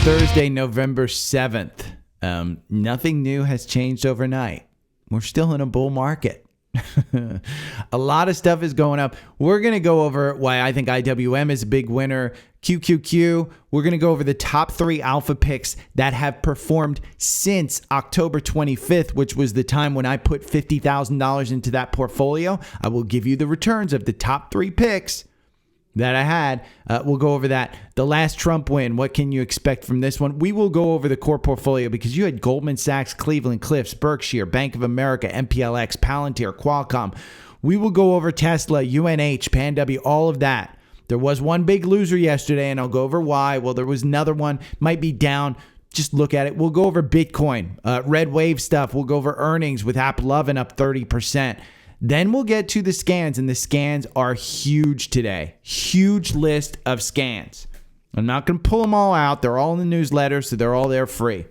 Thursday, November 7th. Nothing new has changed overnight. We're still in a bull market. A lot of stuff is going up. We're going to go over why I think IWM is a big winner. QQQ. We're going to go over the top 3 alpha picks that have performed since October 25th, which was the time when I put $50,000 into that portfolio. I will give you the returns of the top 3 picks that I had. We'll go over that. The last Trump win. What can you expect from this one? We will go over the core portfolio because you had Goldman Sachs, Cleveland Cliffs, Berkshire, Bank of America, MPLX, Palantir, Qualcomm. We will go over Tesla, UNH, PanW, all of that. There was one big loser yesterday, and I'll go over why. Well, there was another one. Might be down. Just look at it. We'll go over Bitcoin, red wave stuff. We'll go over earnings with AppLovin up 30%. Then we'll get to the scans, and the scans are huge today. Huge list of scans. I'm not going to pull them all out. They're all in the newsletter, so they're all there free.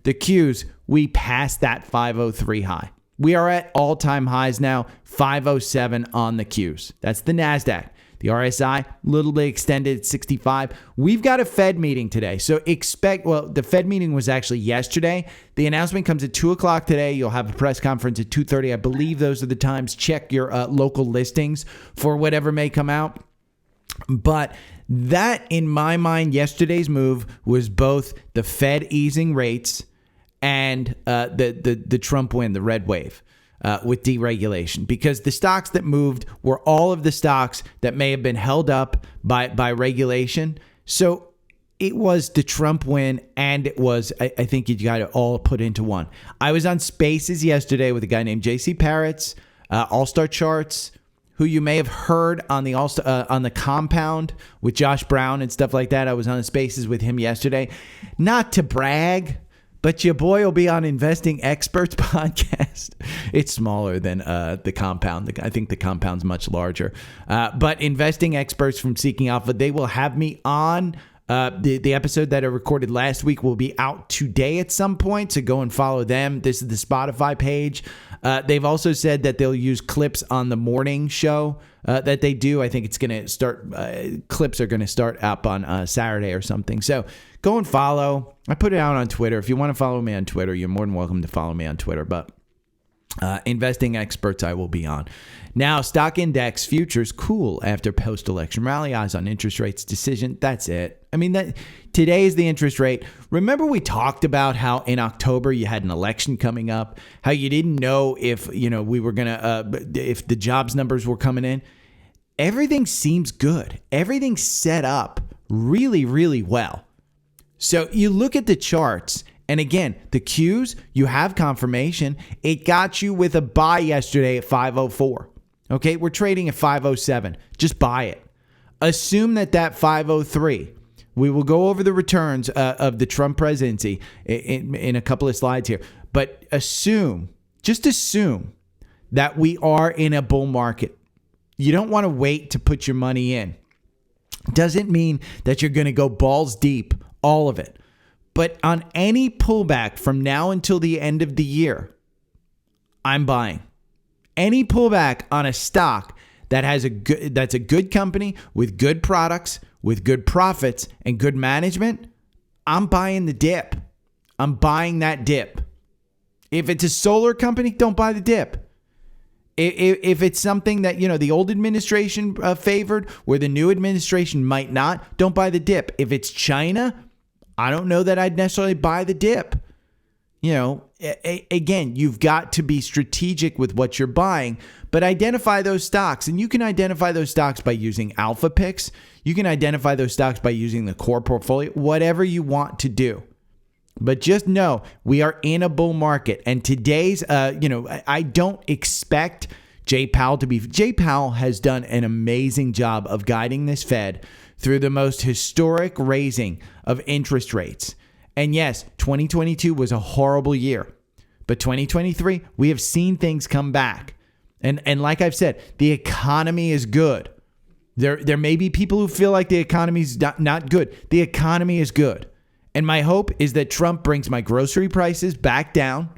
The Qs, we passed that 503 high. We are at all-time highs now, 507 on the Qs. That's the NASDAQ. The RSI, a little bit extended at 65. We've got a Fed meeting today. So the Fed meeting was actually yesterday. The announcement comes at 2 o'clock today. You'll have a press conference at 2:30. I believe those are the times. Check your local listings for whatever may come out. But that, in my mind, yesterday's move was both the Fed easing rates and the Trump win, the red wave. With deregulation, because the stocks that moved were all of the stocks that may have been held up by regulation. So it was the Trump win, and it was, I think you got it all put into one. I was on Spaces yesterday with a guy named JC Parrots, All-Star Charts, who you may have heard on the Compound with Josh Brown and stuff like that. I was on Spaces with him yesterday. Not to brag, but your boy will be on Investing Experts podcast. It's smaller than the Compound. I think the Compound's much larger. But Investing Experts from Seeking Alpha, they will have me on. The episode that I recorded last week will be out today at some point, so go and follow them. This is the Spotify page. They've also said that they'll use clips on the morning show that they do. I think it's going to start, clips are going to start up on Saturday or something. So go and follow. I put it out on Twitter. If you want to follow me on Twitter, you're more than welcome to follow me on Twitter. But Investing Experts I will be on. Now, stock index futures cool after post-election rally. Eyes on interest rates decision. That's it. I mean, today is the interest rate. Remember we talked about how in October you had an election coming up, how you didn't know if, we were going to, if the jobs numbers were coming in. Everything seems good. Everything's set up really, really well. So you look at the charts, and again, the Qs, you have confirmation. It got you with a buy yesterday at 504. Okay, we're trading at 507. Just buy it. Assume that 503. We will go over the returns of the Trump presidency in a couple of slides here. But just assume that we are in a bull market. You don't want to wait to put your money in. Doesn't mean that you're going to go balls deep, all of it. But on any pullback from now until the end of the year, I'm buying. Any pullback on a stock that has that's a good company with good products, with good profits and good management, I'm buying the dip. I'm buying that dip. If it's a solar company, don't buy the dip. If it's something that, the old administration favored where the new administration might not, don't buy the dip. If it's China, I don't know that I'd necessarily buy the dip. Again, you've got to be strategic with what you're buying, but identify those stocks. And you can identify those stocks by using alpha picks. You can identify those stocks by using the core portfolio, whatever you want to do. But just know we are in a bull market. And today's, I don't expect Jay Powell to be. Jay Powell has done an amazing job of guiding this Fed through the most historic raising of interest rates. And yes, 2022 was a horrible year. But 2023, we have seen things come back. And like I've said, the economy is good. There may be people who feel like the economy is not good. The economy is good. And my hope is that Trump brings my grocery prices back down.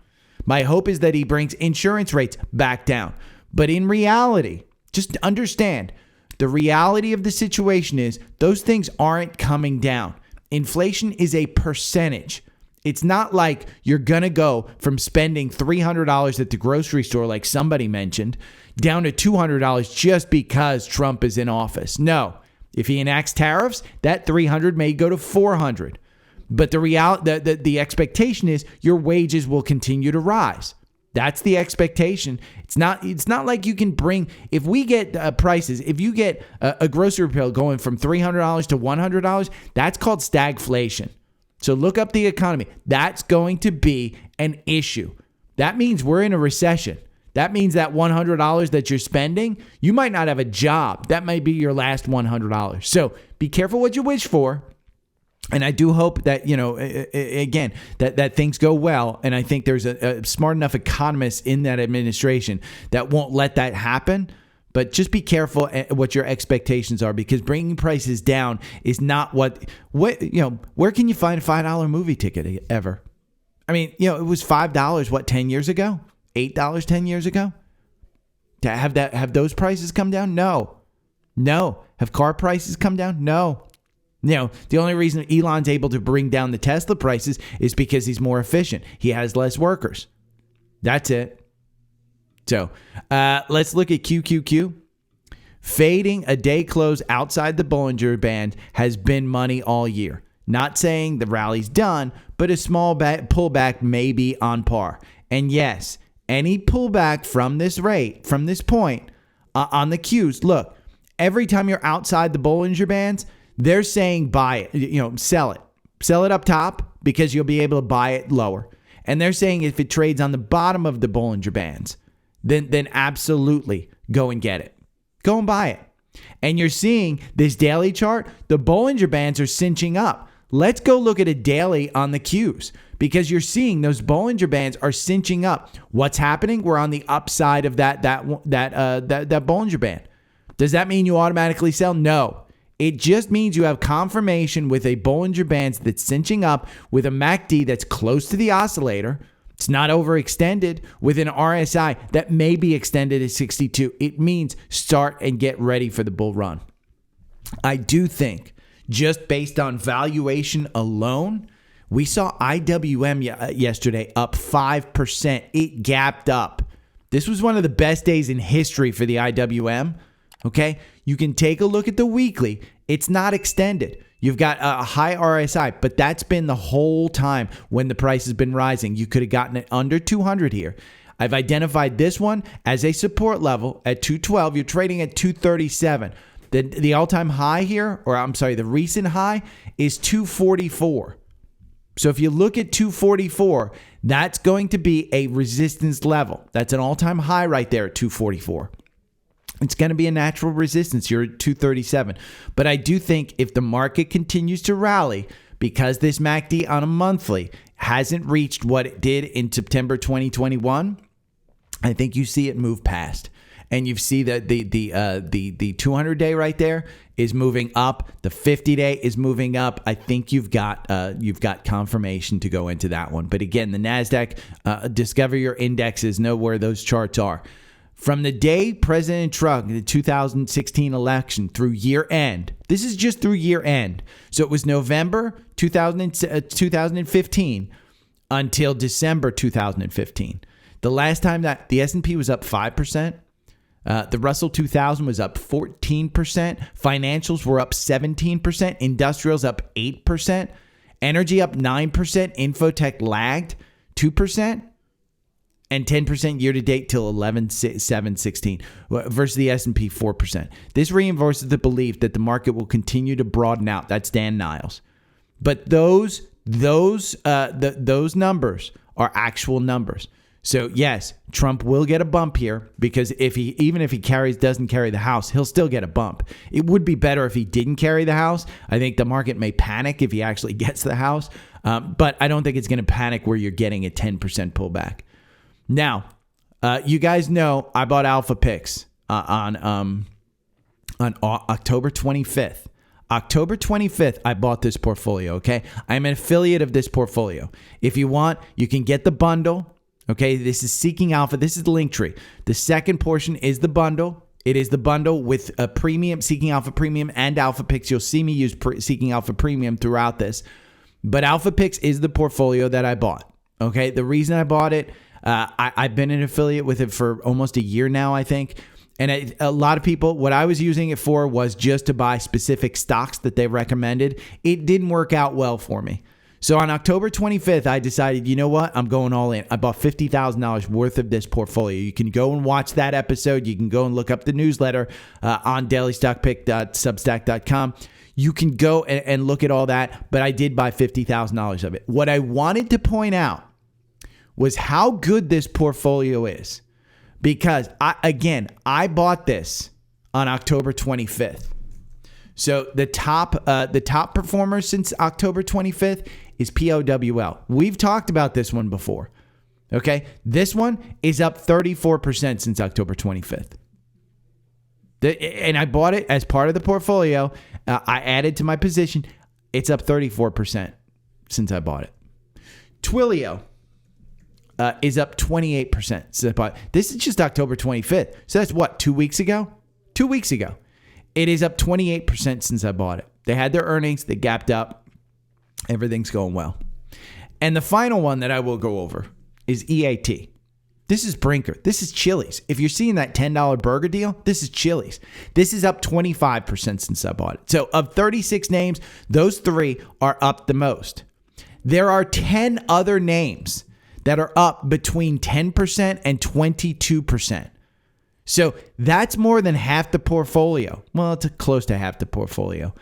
My hope is that he brings insurance rates back down. But in reality, just understand, the reality of the situation is those things aren't coming down. Inflation is a percentage. It's not like you're going to go from spending $300 at the grocery store, like somebody mentioned, down to $200 just because Trump is in office. No. If he enacts tariffs, that $300 may go to $400. But the expectation is your wages will continue to rise. That's the expectation. It's not like you can bring, if we get prices, if you get a grocery bill going from $300 to $100, that's called stagflation. So look up the economy. That's going to be an issue. That means we're in a recession. That means that $100 that you're spending, you might not have a job. That might be your last $100. So be careful what you wish for. And I do hope that, again, that things go well. And I think there's a smart enough economist in that administration that won't let that happen. But just be careful what your expectations are, because bringing prices down is not where can you find a $5 movie ticket ever? I mean, it was $5, 10 years ago? $8 10 years ago? To have those prices come down? No. Have car prices come down? No. The only reason Elon's able to bring down the Tesla prices is because he's more efficient. He has less workers. That's it. So let's look at QQQ. Fading a day close outside the Bollinger Band has been money all year. Not saying the rally's done, but a small pullback may be on par. And yes, any pullback from this point on the Qs, look, every time you're outside the Bollinger Bands, they're saying buy it, sell it. Sell it up top because you'll be able to buy it lower. And they're saying if it trades on the bottom of the Bollinger Bands, then absolutely go and get it. Go and buy it. And you're seeing this daily chart, the Bollinger Bands are cinching up. Let's go look at a daily on the Qs, because you're seeing those Bollinger Bands are cinching up. What's happening? We're on the upside of that Bollinger Band. Does that mean you automatically sell? No. It just means you have confirmation with a Bollinger Bands that's cinching up with a MACD that's close to the oscillator. It's not overextended with an RSI that may be extended at 62. It means start and get ready for the bull run. I do think just based on valuation alone, we saw IWM yesterday up 5%. It gapped up. This was one of the best days in history for the IWM. Okay, you can take a look at the weekly. It's not extended. You've got a high RSI, but that's been the whole time when the price has been rising. You could have gotten it under 200 here. I've identified this one as a support level at 212. You're trading at 237. The all-time high here, the recent high is 244. So if you look at 244, that's going to be a resistance level. That's an all-time high right there at 244. It's going to be a natural resistance. You're at 237. But I do think if the market continues to rally, because this MACD on a monthly hasn't reached what it did in September 2021, I think you see it move past. And you see that the 200-day right there is moving up. The 50-day is moving up. I think you've got confirmation to go into that one. But again, the NASDAQ, discover your indexes, know where those charts are. From the day President Trump, the 2016 election through year end, this is just through year end. So it was November 2015 until December 2015. The last time that the S&P was up 5%, the Russell 2000 was up 14%, financials were up 17%, industrials up 8%, energy up 9%, infotech lagged 2%. And 10% year-to-date till 11/7/16 versus the S&P 4%. This reinforces the belief that the market will continue to broaden out. That's Dan Niles. But those numbers are actual numbers. So yes, Trump will get a bump here because even if he doesn't carry the House, he'll still get a bump. It would be better if he didn't carry the House. I think the market may panic if he actually gets the House, but I don't think it's going to panic where you're getting a 10% pullback. Now, you guys know I bought Alpha Picks on October 25th. October 25th, I bought this portfolio, okay? I'm an affiliate of this portfolio. If you want, you can get the bundle, okay? This is Seeking Alpha. This is the link tree. The second portion is the bundle, It is the bundle with a premium, Seeking Alpha Premium, and Alpha Picks. You'll see me use Seeking Alpha Premium throughout this. But Alpha Picks is the portfolio that I bought. Okay, the reason I bought it, I've been an affiliate with it for almost a year now, I think. And a lot of people, what I was using it for was just to buy specific stocks that they recommended. It didn't work out well for me. So on October 25th, I decided, you know what? I'm going all in. I bought $50,000 worth of this portfolio. You can go and watch that episode. You can go and look up the newsletter on dailystockpick.substack.com. You can go and look at all that, but I did buy $50,000 of it. What I wanted to point out was how good this portfolio is, because I bought this on October 25th. So the top performer since October 25th is POWL. We've talked about this one before. Okay, this one is up 34% since October 25th. And I bought it as part of the portfolio. I added to my position. It's up 34% since I bought it. Twilio is up 28% since I bought it. This is just October 25th. So that's what, 2 weeks ago? 2 weeks ago. It is up 28% since I bought it. They had their earnings. They gapped up. Everything's going well. And the final one that I will go over is EAT. This is Brinker. This is Chili's. If you're seeing that $10 burger deal, this is Chili's. This is up 25% since I bought it. So of 36 names, those 3 are up the most. There are 10 other names that are up between 10% and 22%. So that's more than half the portfolio. Well, it's close to half the portfolio.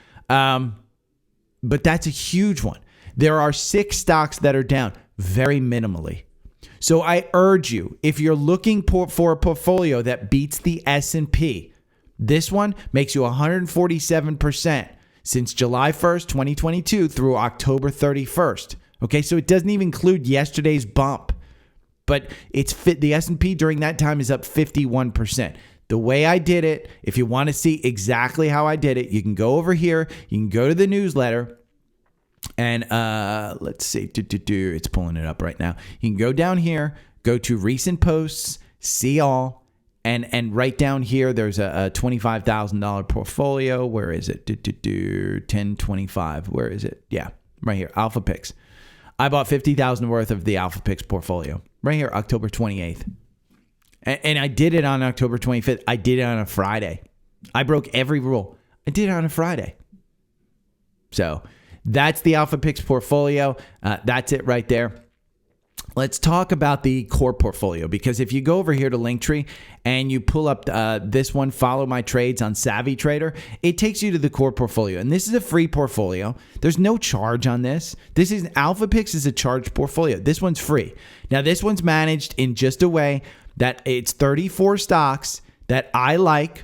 But that's a huge one. There are 6 stocks that are down very minimally. So I urge you, if you're looking for a portfolio that beats the S&P, this one makes you 147% since July 1st, 2022 through October 31st. Okay, so it doesn't even include yesterday's bump. But the S&P during that time is up 51%. The way I did it, if you want to see exactly how I did it, you can go over here. You can go to the newsletter. And let's see. It's pulling it up right now. You can go down here, go to recent posts, see all. And right down here, there's a $25,000 portfolio. Where is it? 1025. Where is it? Yeah, right here. Alpha Picks. I bought $50,000 worth of the Alpha Picks portfolio. Right here, October 28th. And I did it on October 25th. I did it on a Friday. I broke every rule. I did it on a Friday. So that's the Alpha Picks portfolio. That's it right there. Let's talk about the core portfolio, because if you go over here to Linktree and you pull up this one, Follow My Trades on Savvy Trader, it takes you to the core portfolio. And this is a free portfolio. There's no charge on this. Alpha Picks is a charged portfolio. This one's free. Now, this one's managed in just a way that it's 34 stocks that I like,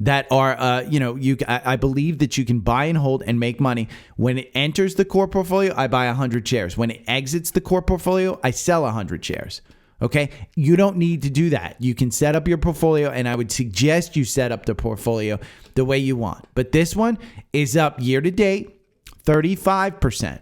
that are, I believe that you can buy and hold and make money. When it enters the core portfolio, I buy 100 shares. When it exits the core portfolio, I sell 100 shares. Okay? You don't need to do that. You can set up your portfolio, and I would suggest you set up the portfolio the way you want. But this one is up year to date 35%.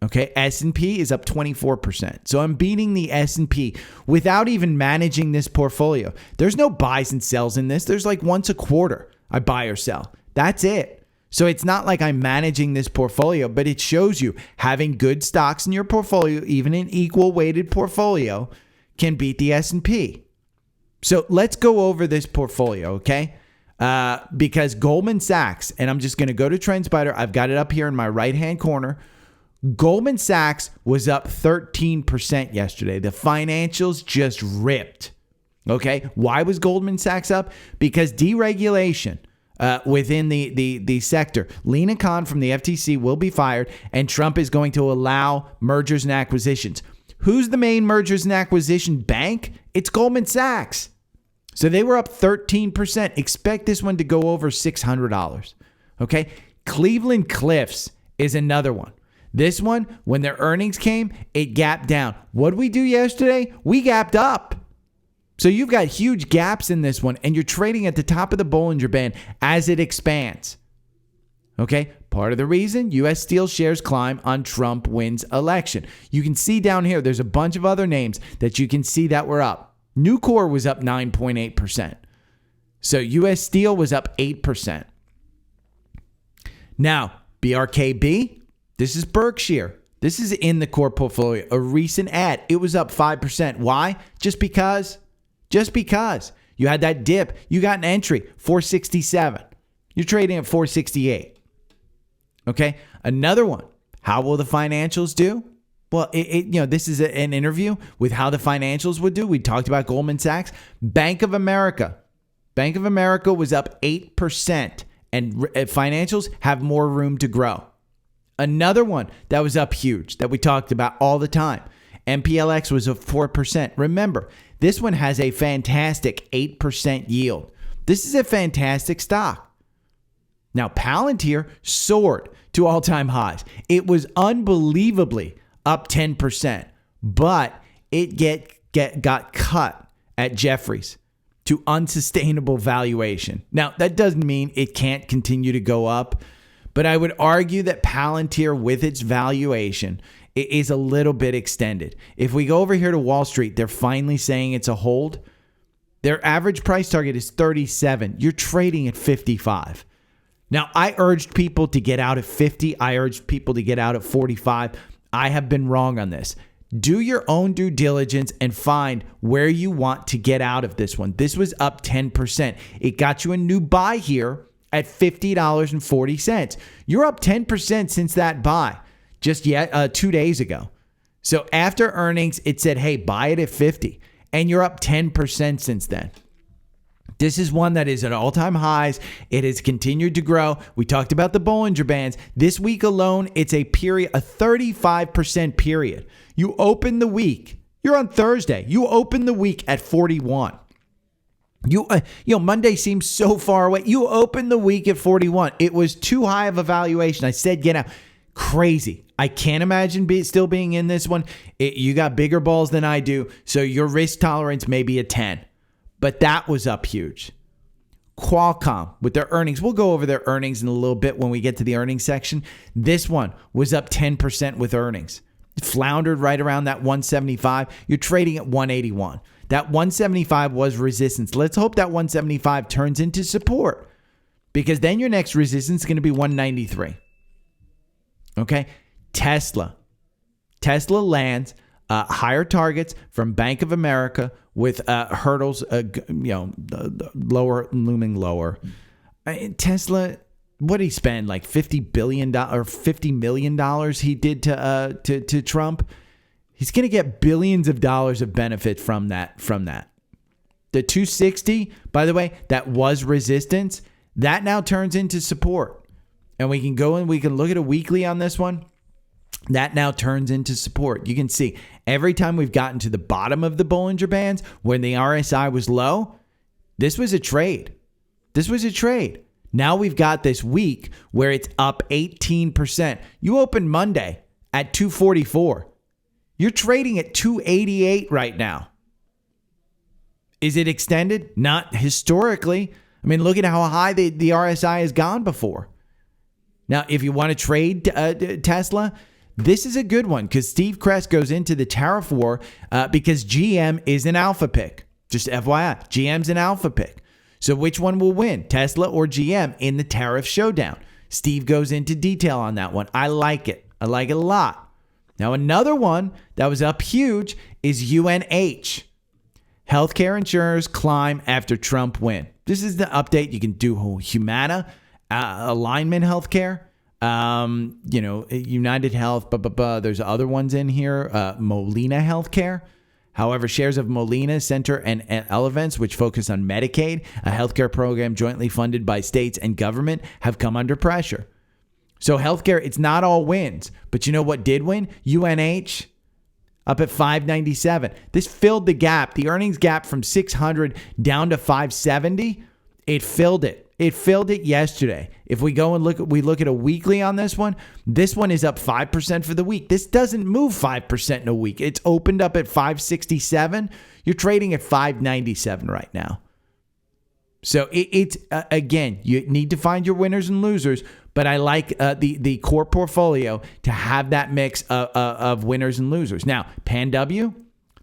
Okay, S&P is up 24%. So I'm beating the S&P without even managing this portfolio. There's no buys and sells in this. There's like once a quarter I buy or sell. That's it. So it's not like I'm managing this portfolio, but it shows you having good stocks in your portfolio, even an equal weighted portfolio, can beat the S&P. So let's go over this portfolio, okay? Because Goldman Sachs, and I'm just going to go to Trendspider. I've got it up here in my right-hand corner. Goldman Sachs was up 13% yesterday. The financials just ripped. Okay. Why was Goldman Sachs up? Because deregulation within the sector. Lena Khan from the FTC will be fired, and Trump is going to allow mergers and acquisitions. Who's the main mergers and acquisition bank? It's Goldman Sachs. So they were up 13%. Expect this one to go over $600. Okay. Cleveland Cliffs is another one. This one, when their earnings came, it gapped down. What did we do yesterday? We gapped up. So you've got huge gaps in this one, and you're trading at the top of the Bollinger Band as it expands. Okay? Part of the reason U.S. Steel shares climb on Trump wins election. You can see down here, there's a bunch of other names that you can see that were up. Nucor was up 9.8%. So U.S. Steel was up 8%. Now, BRKB, this is Berkshire. This is in the core portfolio. A recent ad, it was up 5%. Why? Just because. You had that dip. You got an entry, 467. You're trading at 468. Okay? Another one. How will the financials do? Well, this is an interview with how the financials would do. We talked about Goldman Sachs. Bank of America. Bank of America was up 8%, and financials have more room to grow. Another one that was up huge that we talked about all the time. MPLX was up 4%. Remember, this one has a fantastic 8% yield. This is a fantastic stock. Now, Palantir soared to all-time highs. It was unbelievably up 10%, but it got cut at Jefferies to unsustainable valuation. Now, that doesn't mean it can't continue to go up, but I would argue that Palantir, with its valuation, is a little bit extended. If we go over here to Wall Street, they're finally saying it's a hold. Their average price target is 37. You're trading at 55. Now, I urged people to get out at 50. I urged people to get out at 45. I have been wrong on this. Do your own due diligence and find where you want to get out of this one. This was up 10%. It got you a new buy here at $50.40. You're up 10% since that buy just 2 days ago. So after earnings, it said, hey, buy it at 50. And you're up 10% since then. This is one that is at all-time highs. It has continued to grow. We talked about the Bollinger Bands. This week alone, it's a 35% period. You open the week. You're on Thursday. You open the week at 41. Monday seems so far away. You open the week at 41. It was too high of a valuation. I said, get out. Crazy. I can't imagine still being in this one. You got bigger balls than I do, so your risk tolerance may be a 10. But that was up huge. Qualcomm with their earnings. We'll go over their earnings in a little bit when we get to the earnings section. This one was up 10% with earnings. It floundered right around that 175. You're trading at 181. That 175 was resistance. Let's hope that 175 turns into support, because then your next resistance is going to be 193. Okay? Tesla lands higher targets from Bank of America with hurdles, looming lower. Tesla, what did he spend? Like $50 billion or $50 million he did to Trump. He's going to get billions of dollars of benefit from that. The 260, by the way, that was resistance. That now turns into support. And we can go and we can look at a weekly on this one. That now turns into support. You can see every time we've gotten to the bottom of the Bollinger Bands, when the RSI was low, this was a trade. Now we've got this week where it's up 18%. You open Monday at 244. You're trading at 288 right now. Is it extended? Not historically. I mean, look at how high the RSI has gone before. Now, if you want to trade Tesla, this is a good one, because Steve Kress goes into the tariff war because GM is an alpha pick. Just FYI, GM's an alpha pick. So which one will win, Tesla or GM, in the tariff showdown? Steve goes into detail on that one. I like it. I like it a lot. Now, another one that was up huge is UNH. Healthcare insurers climb after Trump win. This is the update. You can do Humana, Alignment Healthcare, United Health, there's other ones in here. Molina Healthcare. However, shares of Molina Center and Elevance, which focus on Medicaid, a healthcare program jointly funded by states and government, have come under pressure. So healthcare, it's not all wins. But you know what did win? UNH, up at 597. This filled the gap, the earnings gap from 600 down to 570. It filled it. It filled it yesterday. If we go and look at a weekly on this one is up 5% for the week. This doesn't move 5% in a week. It's opened up at 567. You're trading at 597 right now. So it's again, you need to find your winners and losers, but I like the core portfolio to have that mix of winners and losers. Now, PanW,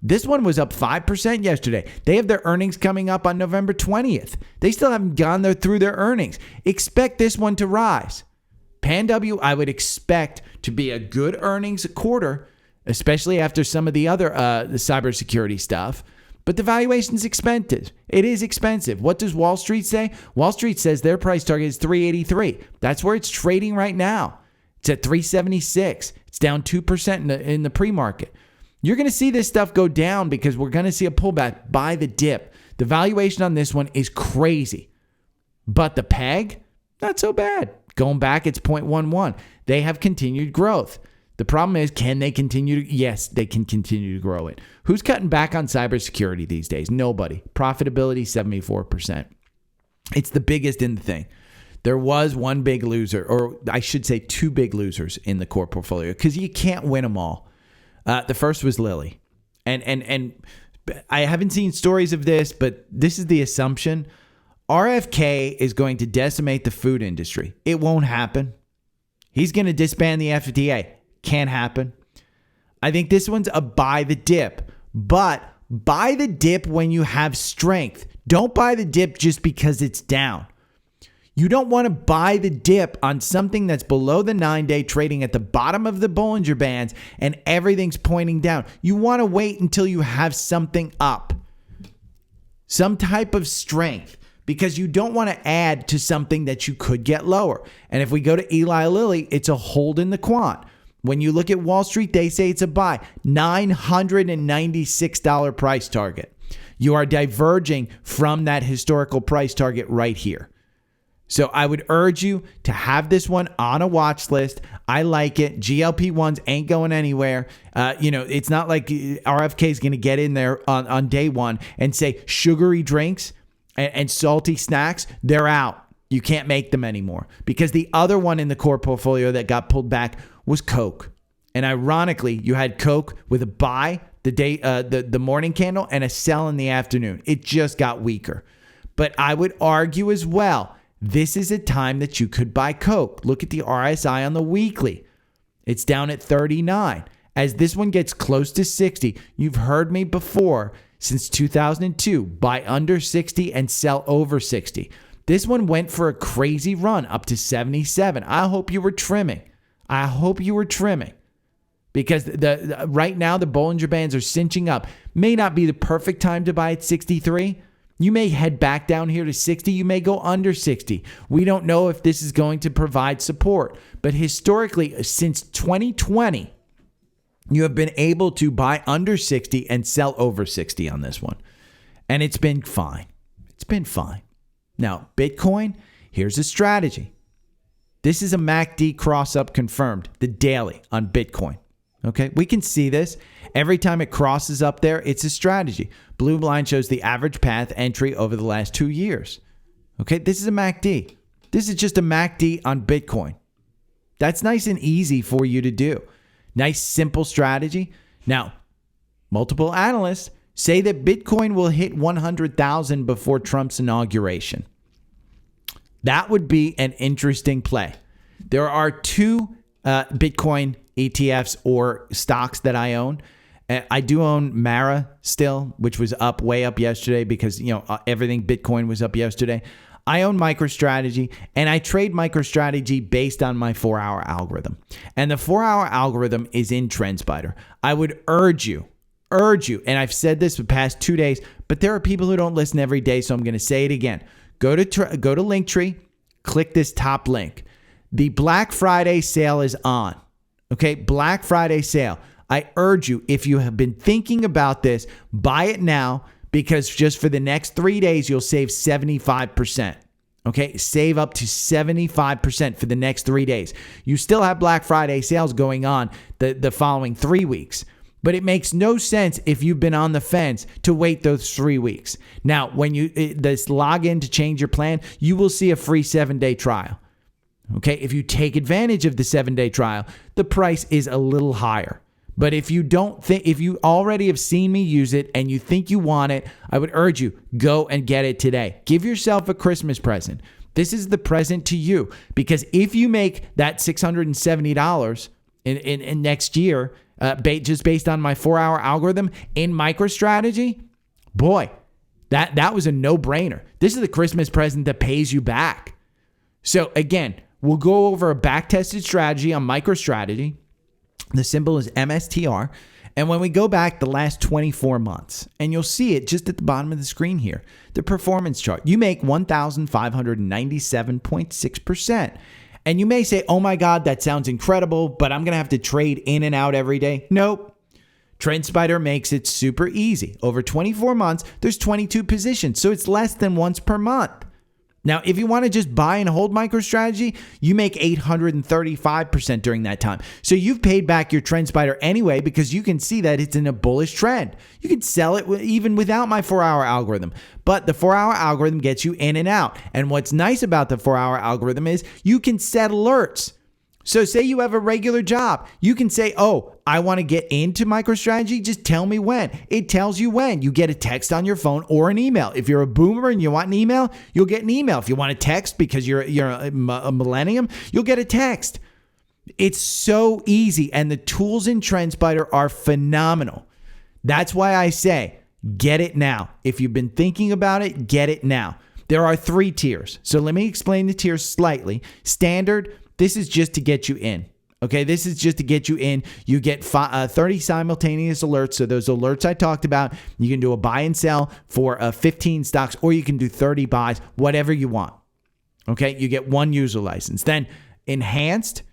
This one was up 5% yesterday. They have their earnings coming up on November 20th. They still haven't gone through their earnings. Expect this one to rise. PanW, I would expect to be a good earnings quarter, especially after some of the other the cybersecurity stuff. But the valuation's expensive. It is expensive. What does Wall Street say? Wall Street says their price target is 383. That's where it's trading right now. It's at 376. It's down 2% in the pre-market. You're going to see this stuff go down because we're going to see a pullback by the dip. The valuation on this one is crazy. But the PEG, not so bad. Going back, it's 0.11. They have continued growth. The problem is, can they continue to? Yes, they can continue to grow it. Who's cutting back on cybersecurity these days? Nobody. Profitability, 74%. It's the biggest in the thing. There was one big loser, or I should say two big losers in the core portfolio because you can't win them all. The first was Lilly. And I haven't seen stories of this, but this is the assumption. RFK is going to decimate the food industry. It won't happen. He's going to disband the FDA. Can't happen. I think this one's a buy the dip, but buy the dip when you have strength. Don't buy the dip just because it's down. You don't want to buy the dip on something that's below the 9-day trading at the bottom of the Bollinger Bands and everything's pointing down. You want to wait until you have something up, some type of strength, because you don't want to add to something that you could get lower. And if we go to Eli Lilly, it's a hold in the quant. When you look at Wall Street, they say it's a buy. $996 price target. You are diverging from that historical price target right here. So I would urge you to have this one on a watch list. I like it. GLP-1s ain't going anywhere. It's not like RFK is going to get in there on day one and say sugary drinks and salty snacks, they're out. You can't make them anymore. Because the other one in the core portfolio that got pulled back was Coke. And ironically, you had Coke with a buy the morning candle and a sell in the afternoon. It just got weaker. But I would argue as well, this is a time that you could buy Coke. Look at the RSI on the weekly. It's down at 39. As this one gets close to 60, you've heard me before, since 2002, buy under 60 and sell over 60. This one went for a crazy run up to 77. I hope you were trimming. Because right now the Bollinger Bands are cinching up. May not be the perfect time to buy at 63. You may head back down here to 60. You may go under 60. We don't know if this is going to provide support. But historically, since 2020, you have been able to buy under 60 and sell over 60 on this one. And it's been fine. Now, Bitcoin, here's a strategy. This is a MACD cross-up confirmed, the daily on Bitcoin. Okay, we can see this. Every time it crosses up there, it's a strategy. Blue line shows the average path entry over the last 2 years. Okay, this is a MACD. This is just a MACD on Bitcoin. That's nice and easy for you to do. Nice, simple strategy. Now, multiple analysts say that Bitcoin will hit 100,000 before Trump's inauguration. That would be an interesting play. There are two Bitcoin ETFs or stocks that I own. I do own Mara still, which was way up yesterday because, everything Bitcoin was up yesterday. I own MicroStrategy, and I trade MicroStrategy based on my 4-hour algorithm. And the 4-hour algorithm is in Trendspider. I would urge you, and I've said this for the past 2 days, but there are people who don't listen every day, so I'm going to say it again. Go to Linktree, click this top link. The Black Friday sale is on. Okay, Black Friday sale. I urge you, if you have been thinking about this, buy it now because just for the next 3 days, you'll save 75%. Okay, save up to 75% for the next 3 days. You still have Black Friday sales going on the following 3 weeks. But it makes no sense if you've been on the fence to wait those 3 weeks. Now, when this log in to change your plan, you will see a free 7-day trial. Okay, if you take advantage of the 7-day trial, the price is a little higher. But if you already have seen me use it and you think you want it, I would urge you, go and get it today. Give yourself a Christmas present. This is the present to you. Because if you make that $670 in next year, just based on my 4-hour algorithm in MicroStrategy, boy, that was a no-brainer. This is the Christmas present that pays you back. So again, we'll go over a back-tested strategy on MicroStrategy. The symbol is MSTR. And when we go back the last 24 months, and you'll see it just at the bottom of the screen here, the performance chart, you make 1,597.6%. And you may say, oh my God, that sounds incredible, but I'm going to have to trade in and out every day. Nope. Trendspider makes it super easy. Over 24 months, there's 22 positions, so it's less than once per month. Now, if you want to just buy and hold MicroStrategy, you make 835% during that time. So you've paid back your Trendspider anyway because you can see that it's in a bullish trend. You can sell it even without my 4-hour algorithm. But the 4-hour algorithm gets you in and out. And what's nice about the 4-hour algorithm is you can set alerts. So say you have a regular job. You can say, oh, I want to get into MicroStrategy. Just tell me when. It tells you when. You get a text on your phone or an email. If you're a boomer and you want an email, you'll get an email. If you want a text because you're a millennium, you'll get a text. It's so easy. And the tools in Trendspider are phenomenal. That's why I say, get it now. If you've been thinking about it, get it now. There are 3 tiers. So let me explain the tiers slightly. Standard. This is just to get you in. Okay, this is just to get you in. You get 30 simultaneous alerts. So those alerts I talked about, you can do a buy and sell for 15 stocks, or you can do 30 buys, whatever you want. Okay, you get 1 user license. Then enhanced,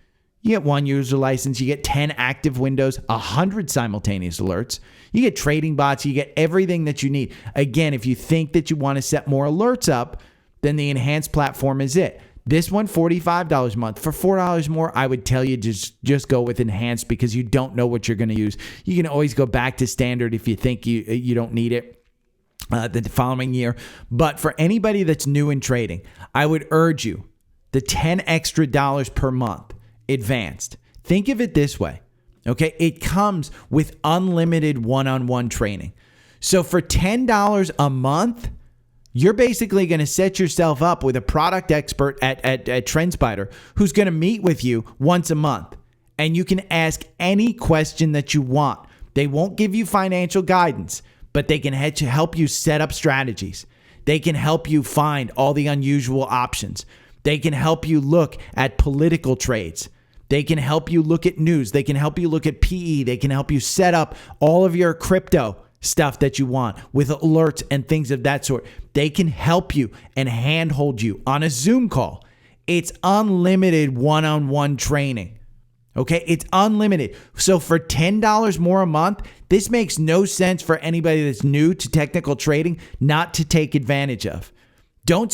you get 1 user license. You get 10 active windows, 100 simultaneous alerts. You get trading bots. You get everything that you need. Again, if you think that you want to set more alerts up, then the enhanced platform is it. This one, $45 a month. For $4 more, I would tell you just go with enhanced because you don't know what you're going to use. You can always go back to standard if you think you don't need it the following year. But for anybody that's new in trading, I would urge you the $10 extra per month advanced. Think of it this way. Okay, it comes with unlimited one-on-one training. So for $10 a month, you're basically going to set yourself up with a product expert at Trendspider who's going to meet with you once a month. And you can ask any question that you want. They won't give you financial guidance, but they can help you set up strategies. They can help you find all the unusual options. They can help you look at political trades. They can help you look at news. They can help you look at PE. They can help you set up all of your crypto stuff that you want with alerts and things of that sort. They can help you and handhold you on a Zoom call. It's unlimited one-on-one training. Okay, it's unlimited. So for $10 more a month, this makes no sense for anybody that's new to technical trading not to take advantage of. Don't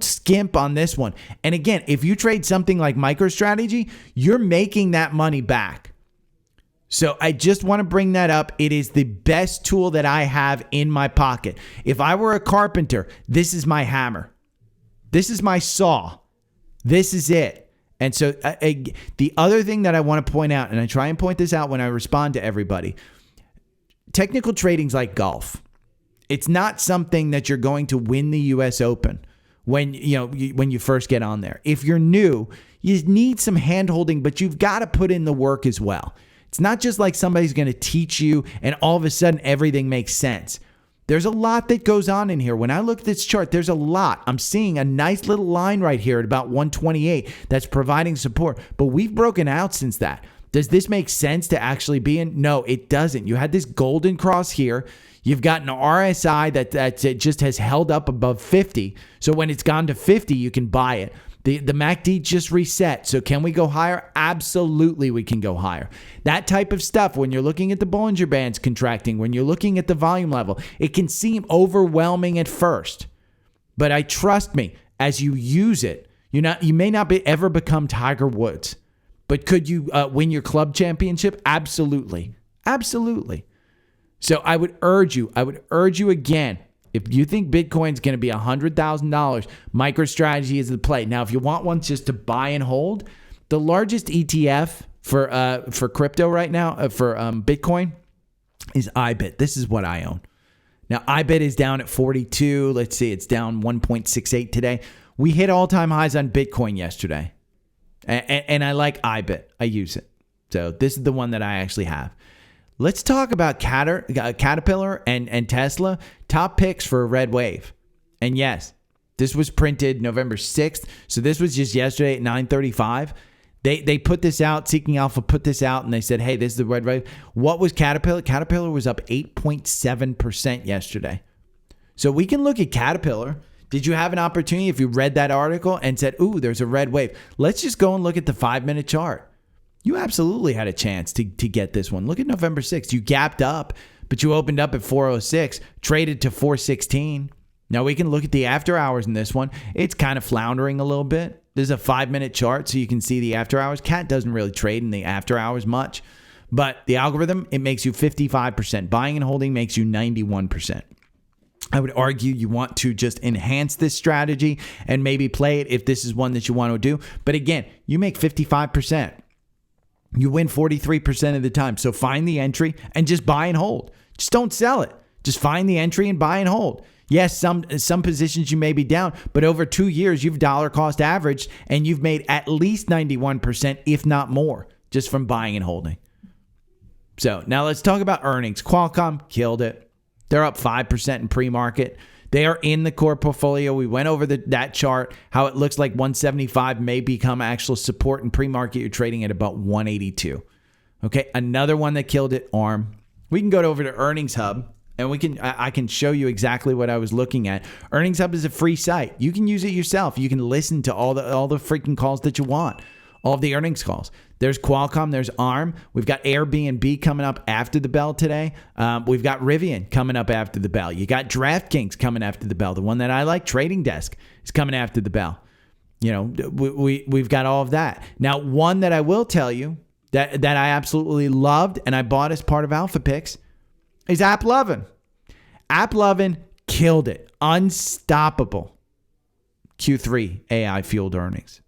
skimp on this one. And again, if you trade something like MicroStrategy, you're making that money back. So I just want to bring that up. It is the best tool that I have in my pocket. If I were a carpenter, this is my hammer. This is my saw. This is it. And so the other thing that I want to point out, and I try and point this out when I respond to everybody, technical trading's like golf. It's not something that you're going to win the US Open when you first get on there. If you're new, you need some hand-holding, but you've got to put in the work as well. It's not just like somebody's going to teach you and all of a sudden everything makes sense. There's a lot that goes on in here. When I look at this chart, there's a lot. I'm seeing a nice little line right here at about 128 that's providing support, but we've broken out since that. Does this make sense to actually be in? No, it doesn't. You had this golden cross here. You've got an RSI that just has held up above 50. So when it's gone to 50, you can buy it. The MACD just reset. So can we go higher? Absolutely, we can go higher. That type of stuff, when you're looking at the Bollinger Bands contracting, when you're looking at the volume level, it can seem overwhelming at first. But trust me, as you use it, you may not ever become Tiger Woods. But could you win your club championship? Absolutely. Absolutely. So I would urge you again, if you think Bitcoin's going to be $100,000, MicroStrategy is the play. Now, if you want one just to buy and hold, the largest ETF for crypto right now, for Bitcoin, is IBIT. This is what I own. Now, IBIT is down at 42. Let's see, it's down 1.68 today. We hit all-time highs on Bitcoin yesterday. And I like IBIT. I use it. So this is the one that I actually have. Let's talk about Caterpillar and Tesla, top picks for a red wave. And yes, this was printed November 6th. So this was just yesterday at 9:35. They put this out. Seeking Alpha put this out, and they said, hey, this is the red wave. What was Caterpillar? Caterpillar was up 8.7% yesterday. So we can look at Caterpillar. Did you have an opportunity if you read that article and said, ooh, there's a red wave? Let's just go and look at the 5-minute chart. You absolutely had a chance to get this one. Look at November 6th. You gapped up, but you opened up at 406, traded to 416. Now we can look at the after hours in this one. It's kind of floundering a little bit. There's a 5-minute chart so you can see the after hours. Cat doesn't really trade in the after hours much, but the algorithm, it makes you 55%. Buying and holding makes you 91%. I would argue you want to just enhance this strategy and maybe play it if this is one that you want to do. But again, you make 55%. You win 43% of the time. So find the entry and just buy and hold. Just don't sell it. Just find the entry and buy and hold. Yes, some positions you may be down, but over 2 years, you've dollar cost averaged and you've made at least 91%, if not more, just from buying and holding. So now let's talk about earnings. Qualcomm killed it. They're up 5% in pre-market. They are in the core portfolio. We went over that chart, how it looks like 175 may become actual support in pre-market. You're trading at about 182. Okay, another one that killed it, ARM. We can go over to Earnings Hub. And I can show you exactly what I was looking at. Earnings Hub is a free site. You can use it yourself. You can listen to all the freaking calls that you want, all of the earnings calls. There's Qualcomm. There's ARM. We've got Airbnb coming up after the bell today. We've got Rivian coming up after the bell. You got DraftKings coming after the bell. The one that I like, Trading Desk, is coming after the bell. You know, we've got all of that. Now, one that I will tell you that I absolutely loved and I bought as part of Alpha Picks is AppLovin. AppLovin killed it. Unstoppable. Q3 AI fueled earnings.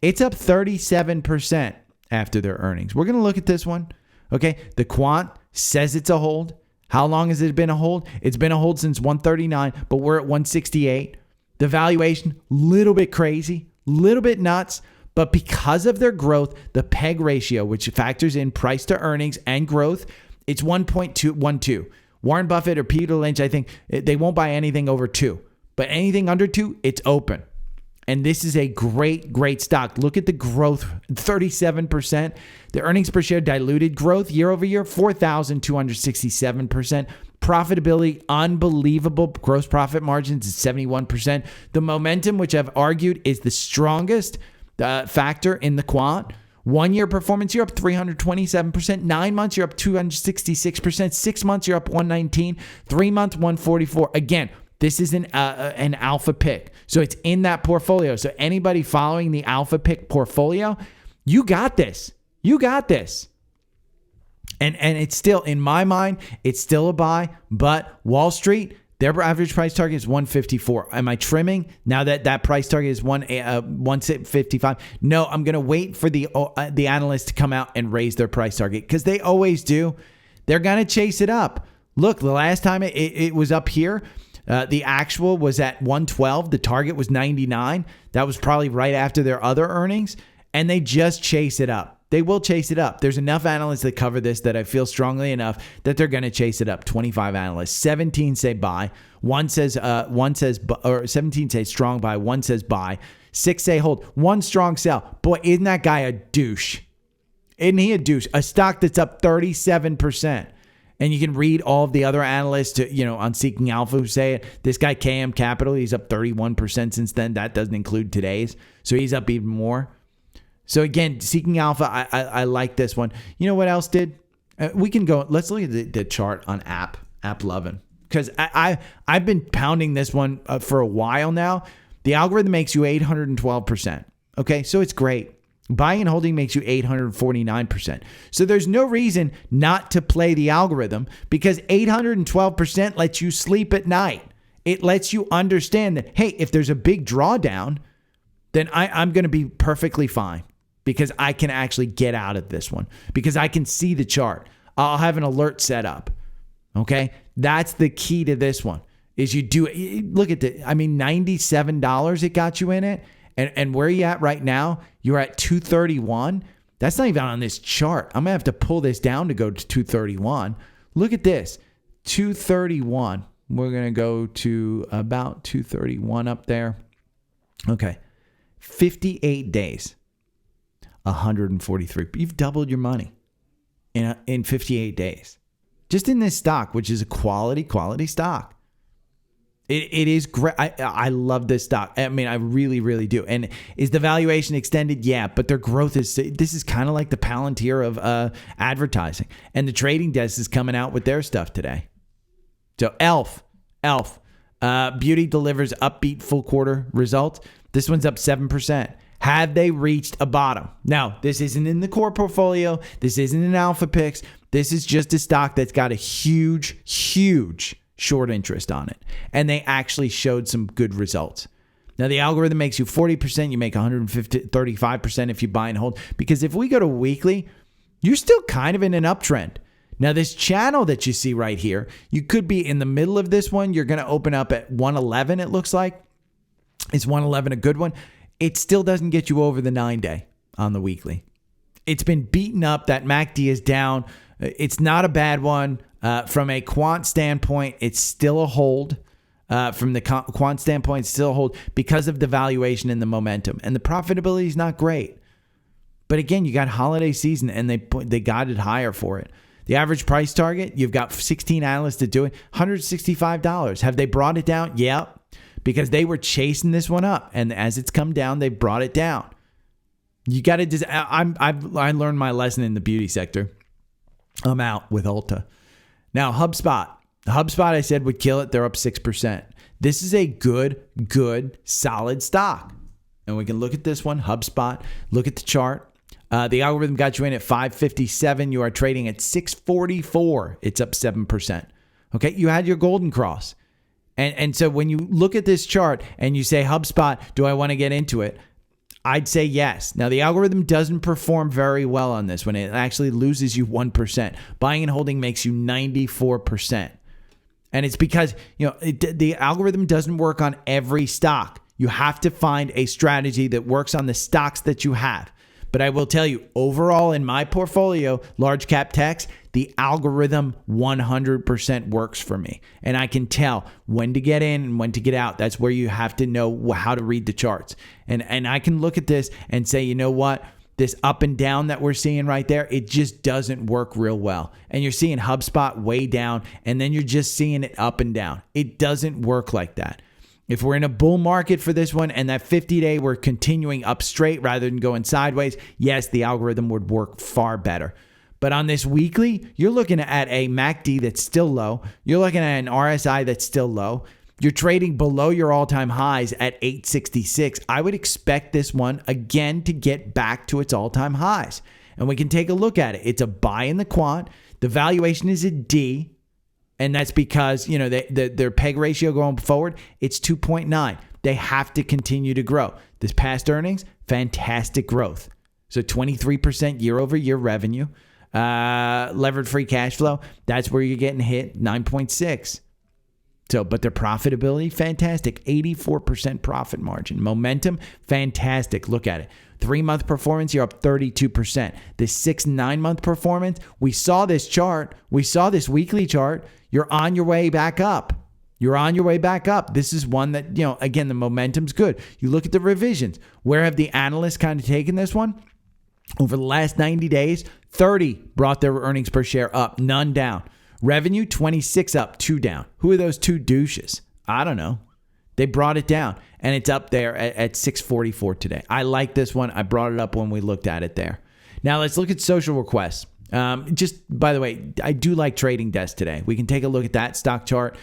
It's up 37% after their earnings. We're going to look at this one. Okay. The quant says it's a hold. How long has it been a hold? It's been a hold since 139, but we're at 168. The valuation, little bit crazy, little bit nuts. But because of their growth, the PEG ratio, which factors in price to earnings and growth, it's 1.212. Warren Buffett or Peter Lynch, I think they won't buy anything over 2. But anything under 2, it's open. And this is a great, great stock. Look at the growth, 37%. The earnings per share diluted growth year over year, 4,267%. Profitability, unbelievable. Gross profit margins is 71%. The momentum, which I've argued is the strongest factor in the quant. 1 year performance, you're up 327%. 9 months, you're up 266%. 6 months, you're up 119. 3 months, 144. Again, this is an alpha pick. So it's in that portfolio. So anybody following the alpha pick portfolio, you got this. You got this. And it's still, in my mind, it's still a buy. But Wall Street, their average price target is 154. Am I trimming now that price target is 155? No, I'm going to wait for the analysts to come out and raise their price target because they always do. They're going to chase it up. Look, the last time it was up here, the actual was at 112. The target was 99. That was probably right after their other earnings, and they just chase it up. They will chase it up. There's enough analysts that cover this that I feel strongly enough that they're going to chase it up. 25 analysts, 17 say buy, 17 say strong buy, 1 says buy, 6 say hold, 1 strong sell. Boy, isn't that guy a douche? Isn't he a douche? A stock that's up 37%. And you can read all of the other analysts, on Seeking Alpha who say it. This guy, KM Capital, he's up 31% since then. That doesn't include today's. So he's up even more. So again, Seeking Alpha, I like this one. You know what else did? We can go. Let's look at the chart on AppLovin because I've been pounding this one for a while now. The algorithm makes you 812%. Okay, so it's great. Buying and holding makes you 849%. So there's no reason not to play the algorithm because 812% lets you sleep at night. It lets you understand that, hey, if there's a big drawdown, then I'm going to be perfectly fine because I can actually get out of this one because I can see the chart. I'll have an alert set up. Okay. That's the key to this one is you do it. Look at $97 it got you in it. And where are you at right now? You're at 231. That's not even on this chart. I'm going to have to pull this down to go to 231. Look at this. 231. We're going to go to about 231 up there. Okay. 58 days. 143. You've doubled your money in 58 days. Just in this stock, which is a quality stock. It is great. I love this stock. I mean, I really, really do. And is the valuation extended? Yeah, but their growth this is kind of like the Palantir of advertising. And the trading desk is coming out with their stuff today. So ELF, Beauty delivers upbeat full quarter results. This one's up 7%. Have they reached a bottom? Now, this isn't in the core portfolio. This isn't in Alpha Picks. This is just a stock that's got a huge short interest on it. And they actually showed some good results. Now, the algorithm makes you 40%. You make 35% if you buy and hold. Because if we go to weekly, you're still kind of in an uptrend. Now, this channel that you see right here, you could be in the middle of this one. You're going to open up at 111, it looks like. Is 111 a good one? It still doesn't get you over the 9-day on the weekly. It's been beaten up. That MACD is down. It's not a bad one. From a quant standpoint, it's still a hold. From the quant standpoint, it's still a hold because of the valuation and the momentum. And the profitability is not great. But again, you got holiday season and they got it higher for it. The average price target, you've got 16 analysts to do it, $165. Have they brought it down? Yeah, because they were chasing this one up. And as it's come down, they brought it down. You got to I learned my lesson in the beauty sector. I'm out with Ulta. Now, HubSpot, I said would kill it. They're up 6%. This is a good, solid stock. And we can look at this one, HubSpot. Look at the chart. The algorithm got you in at 557. You are trading at 644. It's up 7%. Okay, you had your golden cross. And so when you look at this chart and you say, HubSpot, do I want to get into it? I'd say yes. Now, the algorithm doesn't perform very well on this one. It actually loses you 1%. Buying and holding makes you 94%. And it's because, the algorithm doesn't work on every stock. You have to find a strategy that works on the stocks that you have. But I will tell you, overall in my portfolio, large cap techs, the algorithm 100% works for me. And I can tell when to get in and when to get out. That's where you have to know how to read the charts. And I can look at this and say, you know what? This up and down that we're seeing right there, it just doesn't work real well. And you're seeing HubSpot way down, and then you're just seeing it up and down. It doesn't work like that. If we're in a bull market for this one and that 50-day we're continuing up straight rather than going sideways, yes, the algorithm would work far better. But on this weekly, you're looking at a MACD that's still low. You're looking at an RSI that's still low. You're trading below your all-time highs at 866. I would expect this one, again, to get back to its all-time highs. And we can take a look at it. It's a buy in the quant. The valuation is a D. And that's because, their PEG ratio going forward, it's 2.9. They have to continue to grow. This past earnings, fantastic growth. So 23% year over year revenue. Levered free cash flow, that's where you're getting hit, 9.6. So, but their profitability, fantastic. 84% profit margin. Momentum, fantastic. Look at it. 3-month performance, you're up 32%. The 6-9-month performance, we saw this chart. We saw this weekly chart. You're on your way back up. You're on your way back up. This is one that, again, the momentum's good. You look at the revisions. Where have the analysts kind of taken this one? Over the last 90 days, 30 brought their earnings per share up, none down. Revenue, 26 up, 2 down. Who are those 2 douches? I don't know. They brought it down, and it's up there at 644 today. I like this one. I brought it up when we looked at it there. Now, let's look at social requests. Just, by the way, I do like Trading Desk today. We can take a look at that stock chart.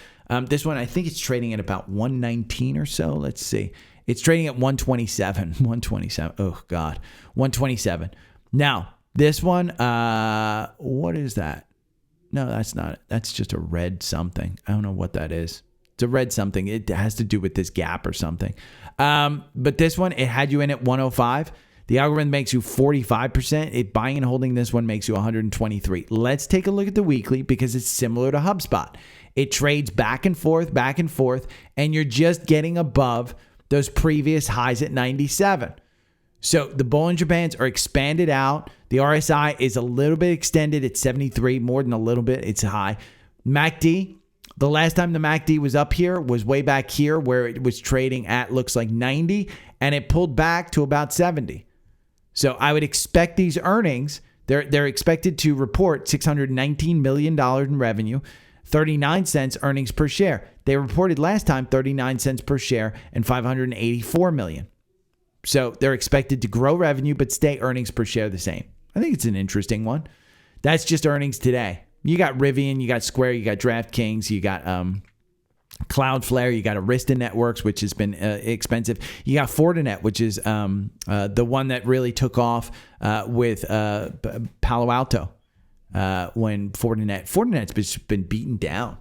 This one, I think it's trading at about 119 or so. Let's see. It's trading at 127. 127. Oh, God. 127. Now, this one, what is that? No, that's not it. That's just a red something. I don't know what that is. It's a red something. It has to do with this gap or something. But this one, it had you in at 105. The algorithm makes you 45%. Buying and holding this one makes you 123. Let's take a look at the weekly because it's similar to HubSpot. It trades back and forth, and you're just getting above those previous highs at 97. So the Bollinger Bands are expanded out. The RSI is a little bit extended. It's 73, more than a little bit. It's high. MACD, the last time the MACD was up here was way back here where it was trading at, looks like 90, and it pulled back to about 70. So I would expect these earnings, they're expected to report $619 million in revenue, 39 cents earnings per share. They reported last time 39 cents per share and 584 million. So they're expected to grow revenue but stay earnings per share the same. I think it's an interesting one. That's just earnings today. You got Rivian, you got Square, you got DraftKings, you got Cloudflare, you got Arista Networks, which has been expensive. You got Fortinet, which is the one that really took off with Palo Alto when Fortinet's been beaten down.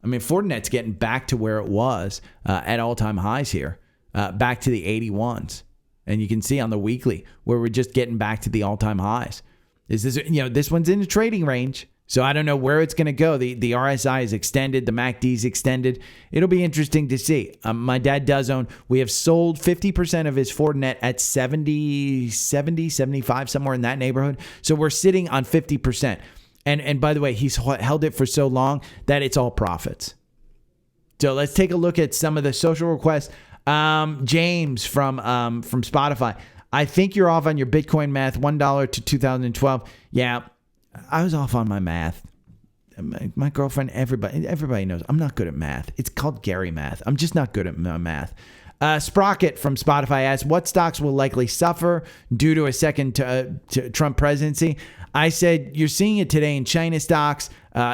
I mean, Fortinet's getting back to where it was at all-time highs here, back to the 81s. And you can see on the weekly where we're just getting back to the all-time highs. This one's in the trading range. So I don't know where it's going to go. The RSI is extended. The MACD is extended. It'll be interesting to see. My dad does own. We have sold 50% of his Fortinet at 70, 75, somewhere in that neighborhood. So we're sitting on 50%. And by the way, he's held it for so long that it's all profits. So let's take a look at some of the social requests. James from Spotify. I think you're off on your Bitcoin math. $1 to 2012. Yeah. I was off on my math. My girlfriend, everybody knows I'm not good at math. It's called Gary math. I'm just not good at math. Sprocket from Spotify asks, what stocks will likely suffer due to a second Trump presidency? I said, you're seeing it today in China stocks,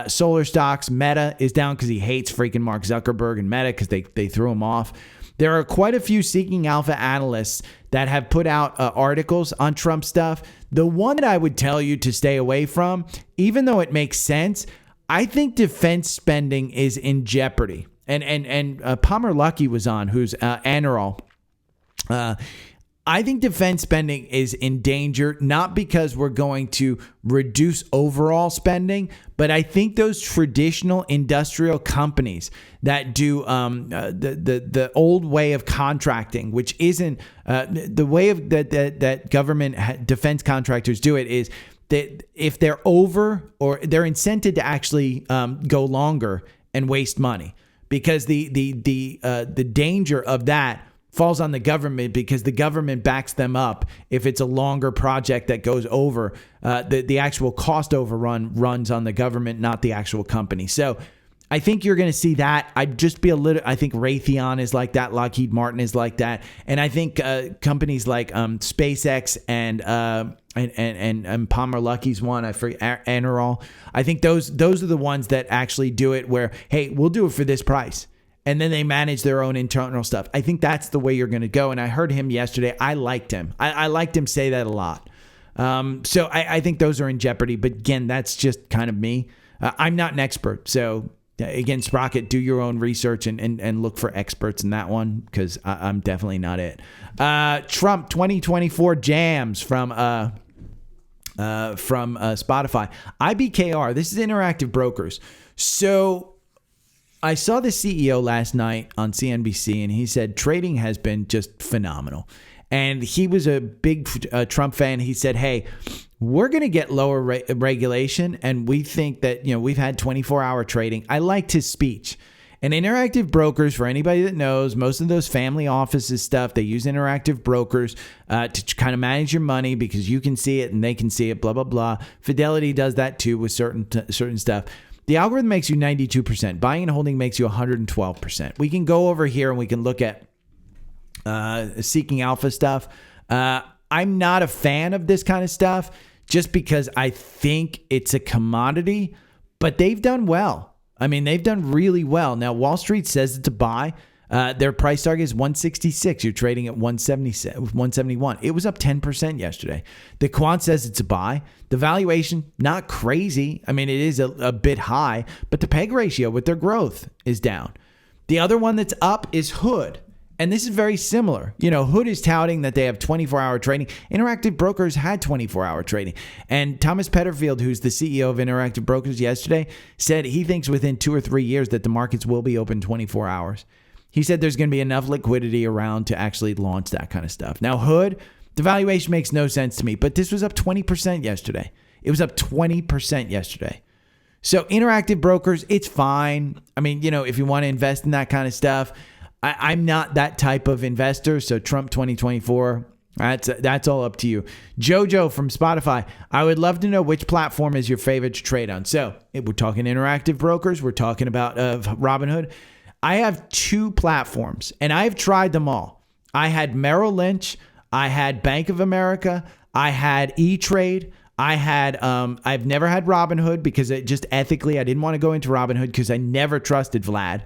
solar stocks. Meta is down because he hates freaking Mark Zuckerberg and Meta because they threw him off. There are quite a few Seeking Alpha analysts that have put out articles on Trump stuff. The one that I would tell you to stay away from, even though it makes sense, I think defense spending is in jeopardy. And Palmer Luckey was on, who's Anarol. I think defense spending is in danger, not because we're going to reduce overall spending, but I think those traditional industrial companies that do the old way of contracting, which isn't the way of that government defense contractors do it, is that if they're over or they're incented to actually go longer and waste money, because the danger of that falls on the government, because the government backs them up. If it's a longer project that goes over, the actual cost overrun runs on the government, not the actual company. So I think you're going to see that. I'd just be I think Raytheon is like that. Lockheed Martin is like that. And I think companies like SpaceX and Palmer Luckey's one, I forget, Anarol. I think those are the ones that actually do it where, hey, we'll do it for this price. And then they manage their own internal stuff. I think that's the way you're going to go. And I heard him yesterday. I liked him. I liked him say that a lot. So I think those are in jeopardy. But again, that's just kind of me. I'm not an expert. So again, Sprocket, do your own research and look for experts in that one, because I'm definitely not it. Trump 2024 jams from Spotify. IBKR, this is Interactive Brokers. So I saw the CEO last night on CNBC, and he said trading has been just phenomenal. And he was a big Trump fan. He said, hey, we're going to get lower regulation, and we think that, we've had 24-hour trading. I liked his speech. And Interactive Brokers, for anybody that knows, most of those family offices stuff, they use Interactive Brokers to kind of manage your money, because you can see it and they can see it, blah, blah, blah. Fidelity does that too with certain stuff. The algorithm makes you 92%. Buying and holding makes you 112%. We can go over here and we can look at Seeking Alpha stuff. I'm not a fan of this kind of stuff just because I think it's a commodity, but they've done well. I mean, they've done really well. Now, Wall Street says it's a buy. Their price target is 166. You're trading at 171. It was up 10% yesterday. The quant says it's a buy. The valuation, not crazy. I mean, it is a bit high, but the PEG ratio with their growth is down. The other one that's up is Hood. And this is very similar. Hood is touting that they have 24-hour trading. Interactive Brokers had 24-hour trading. And Thomas Petterfield, who's the CEO of Interactive Brokers yesterday, said he thinks within 2 or 3 years that the markets will be open 24 hours. He said there's going to be enough liquidity around to actually launch that kind of stuff. Now, Hood, The valuation makes no sense to me, but this was up 20% yesterday. It was up 20% yesterday. So Interactive Brokers, it's fine. I mean, if you want to invest in that kind of stuff, I'm not that type of investor. So Trump 2024, that's all up to you. Jojo from Spotify, I would love to know which platform is your favorite to trade on. So we're talking Interactive Brokers. We're talking about Robinhood. I have 2 platforms, and I've tried them all. I had Merrill Lynch. I had Bank of America. I had E-Trade. I've never had Robinhood because it just ethically, I didn't want to go into Robinhood because I never trusted Vlad.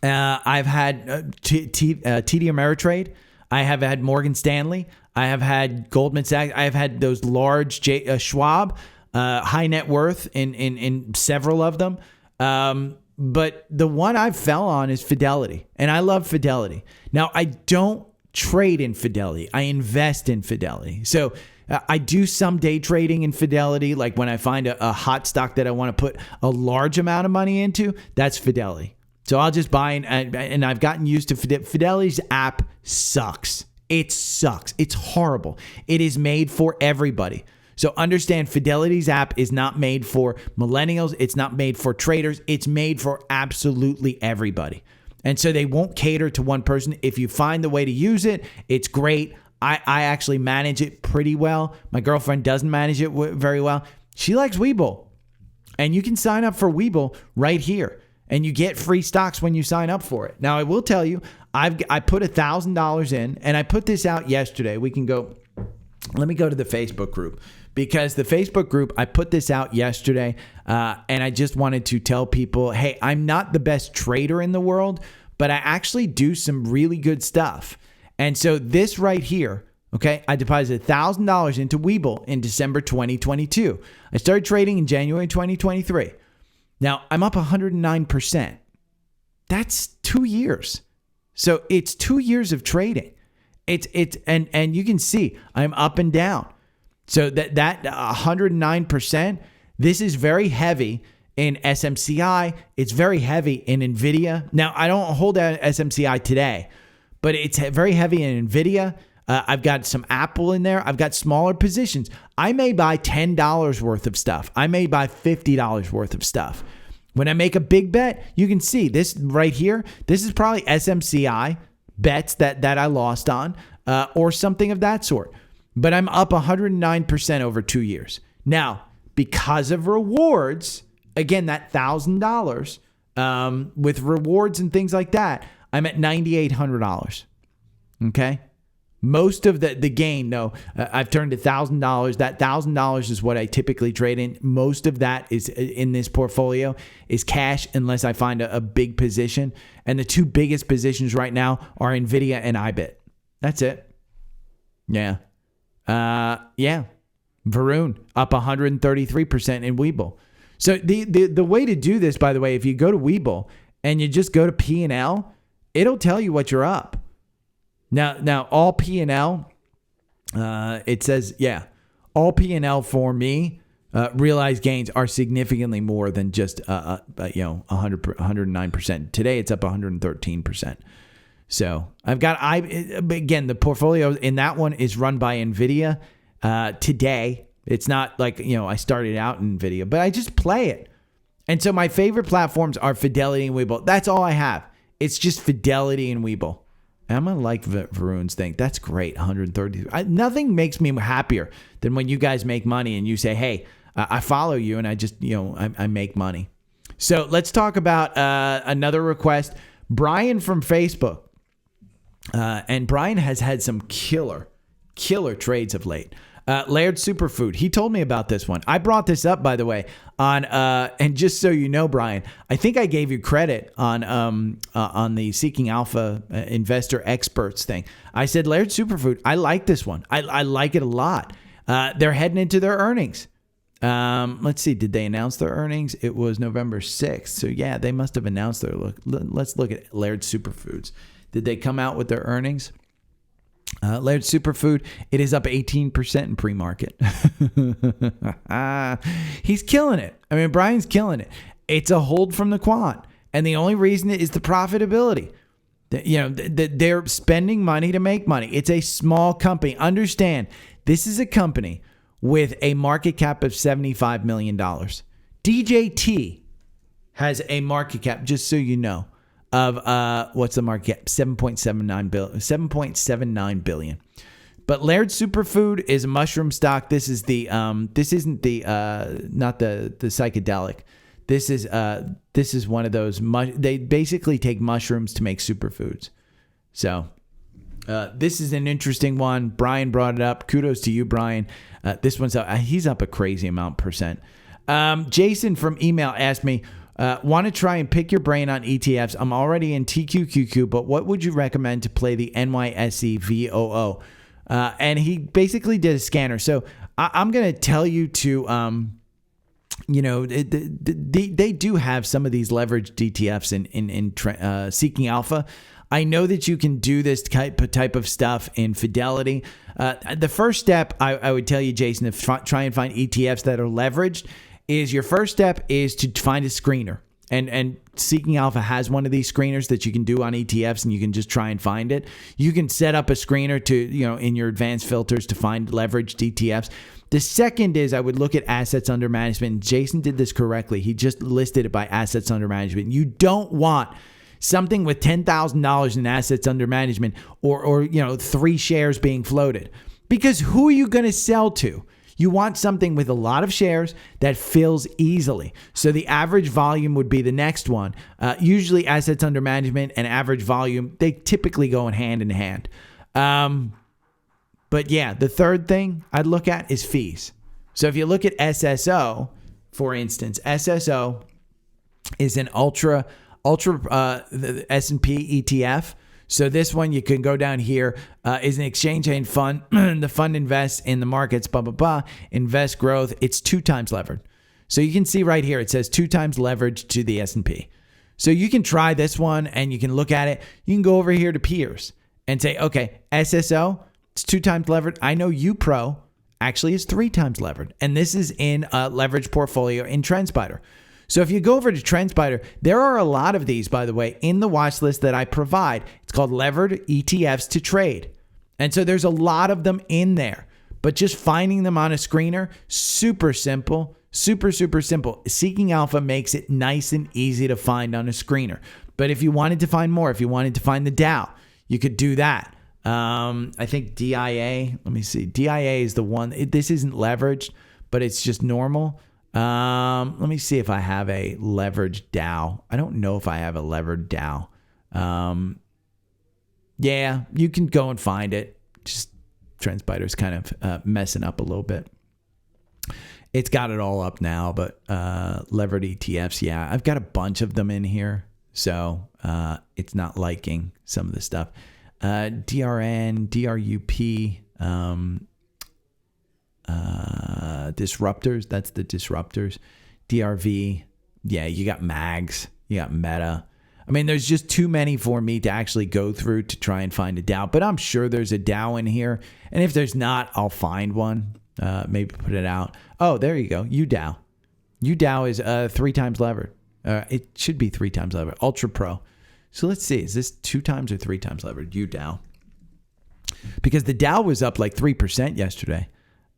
I've had TD Ameritrade. I have had Morgan Stanley. I have had Goldman Sachs. I have had those large Schwab, high net worth in several of them. But the one I fell on is Fidelity, and I love Fidelity. Now, I don't trade in Fidelity. I invest in Fidelity. So I do some day trading in Fidelity, like when I find a hot stock that I want to put a large amount of money into, that's Fidelity. So I'll just buy, and I've gotten used to Fidelity's app sucks. It sucks. It's horrible. It is made for everybody. So understand, Fidelity's app is not made for millennials. It's not made for traders. It's made for absolutely everybody. And so they won't cater to one person. If you find the way to use it, it's great. I actually manage it pretty well. My girlfriend doesn't manage it very well. She likes Webull. And you can sign up for Webull right here. And you get free stocks when you sign up for it. Now, I will tell you, I put $1,000 in, and I put this out yesterday. Let me go to the Facebook group, because the Facebook group, I put this out yesterday, and I just wanted to tell people, hey, I'm not the best trader in the world, but I actually do some really good stuff. And so this right here, okay, I deposited $1,000 into Webull in December 2022. I started trading in January 2023. Now, I'm up 109%. That's 2 years. So it's 2 years of trading. And you can see I'm up and down. So that 109%, this is very heavy in SMCI. It's very heavy in NVDA. Now, I don't hold out SMCI today, but it's very heavy in NVIDIA. I've got some Apple in there. I've got smaller positions. I may buy $10 worth of stuff. I may buy $50 worth of stuff. When I make a big bet, you can see this right here. This is probably SMCI bets that I lost on or something of that sort. But I'm up 109% over 2 years. Now, because of rewards, again, that $1,000 with rewards and things like that, I'm at $9,800. Okay? Most of the gain, I've turned $1,000. That $1,000 is what I typically trade in. Most of that is in this portfolio is cash, unless I find a big position. And the 2 biggest positions right now are NVIDIA and IBIT. That's it. Yeah. Varun up 133% in Webull. So the way to do this, by the way, if you go to Webull and you just go to P&L, it'll tell you what you're up. Now all P&L, it says, all P&L for me, realized gains are significantly more than just 109%. Today it's up 113%. So I've got, again, the portfolio in that one is run by NVIDIA. Today, it's not like, I started out in NVIDIA, but I just play it. And so my favorite platforms are Fidelity and Webull. That's all I have. It's just Fidelity and Webull. I'm going to like Varun's thing. That's great. 130. Nothing makes me happier than when you guys make money and you say, hey, I follow you and I just, I make money. So let's talk about another request. Brian from Facebook. And Brian has had some killer trades of late. Laird Superfood. He told me about this one. I brought this up, by the way, on and just so you know, Brian, I think I gave you credit on the Seeking Alpha Investor Experts thing. I said, Laird Superfood, I like this one. I like it a lot. They're heading into their earnings. Let's see. Did they announce their earnings? It was November 6th. So yeah, they must have announced their let's look at Laird Superfoods. Did they come out with their earnings? Laird Superfood, it is up 18% in pre-market. He's killing it. I mean, Brian's killing it. It's a hold from the quant. And the only reason is the profitability. They're spending money to make money. It's a small company. Understand, this is a company with a market cap of $75 million. DJT has a market cap, just so you know, of what's the market cap? $7.79 billion. But Laird Superfood is a mushroom stock. This is the this isn't the not the psychedelic. This is one of those. They basically take mushrooms to make superfoods. So this is an interesting one. Brian brought it up. Kudos to you, Brian. This one's up. He's up a crazy amount percent. Jason from email asked me, want to try and pick your brain on ETFs. I'm already in TQQQ, but what would you recommend to play the NYSE VOO? And he basically did a scanner. So I'm going to tell you to, they do have some of these leveraged ETFs in Seeking Alpha. I know that you can do this type of stuff in Fidelity. The first step I would tell you, Jason, to try and find ETFs that are leveraged is your first step is to find a screener. And Seeking Alpha has one of these screeners that you can do on ETFs, and you can just try and find it. You can set up a screener to, in your advanced filters to find leveraged ETFs. The second is I would look at assets under management. Jason did this correctly. He just listed it by assets under management. You don't want something with $10,000 in assets under management or 3 shares being floated, because who are you going to sell to? You want something with a lot of shares that fills easily. So the average volume would be the next one. Usually assets under management and average volume, they typically go in hand. But yeah, the third thing I'd look at is fees. So if you look at SSO, for instance, SSO is an ultra the S&P ETF. So this one, you can go down here, is an exchange traded fund. The fund invests in the markets, invest growth. It's 2 times levered. So you can see right here, it says 2 times leverage to the S&P. So you can try this one and you can look at it. You can go over here to peers and say, okay, SSO, it's 2 times levered. I know UPRO actually is 3 times levered. And this is in a leverage portfolio in Trendspider. So if you go over to Trendspider, there are a lot of these, by the way, in the watch list that I provide. It's called Levered ETFs to Trade. And so there's a lot of them in there. But just finding them on a screener, super simple, super simple. Seeking Alpha makes it nice and easy to find on a screener. But if you wanted to find more, if you wanted to find the Dow, you could do that. I think DIA, let me see. DIA is the one. This isn't leveraged, but it's just normal. Let me see if I have a leveraged Dow. I don't know if I have a levered Dow. Yeah, you can go and find it. Just Trendspider's kind of messing up a little bit. It's got it all up now, but levered ETFs, yeah, I've got a bunch of them in here, so it's not liking some of the stuff. DRN, DRUP, disruptors, that's the disruptors. DRV, yeah, you got mags, you got meta. I mean, there's just too many for me to actually go through to try and find a Dow, but I'm sure there's a Dow in here, and if there's not, I'll find one. Maybe put it out. Oh, there you go. UDow. UDow is 3 times levered. It should be 3 times levered. Ultra Pro. So let's see. Is this 2 times or 3 times levered? UDow. Because the Dow was up like 3% yesterday.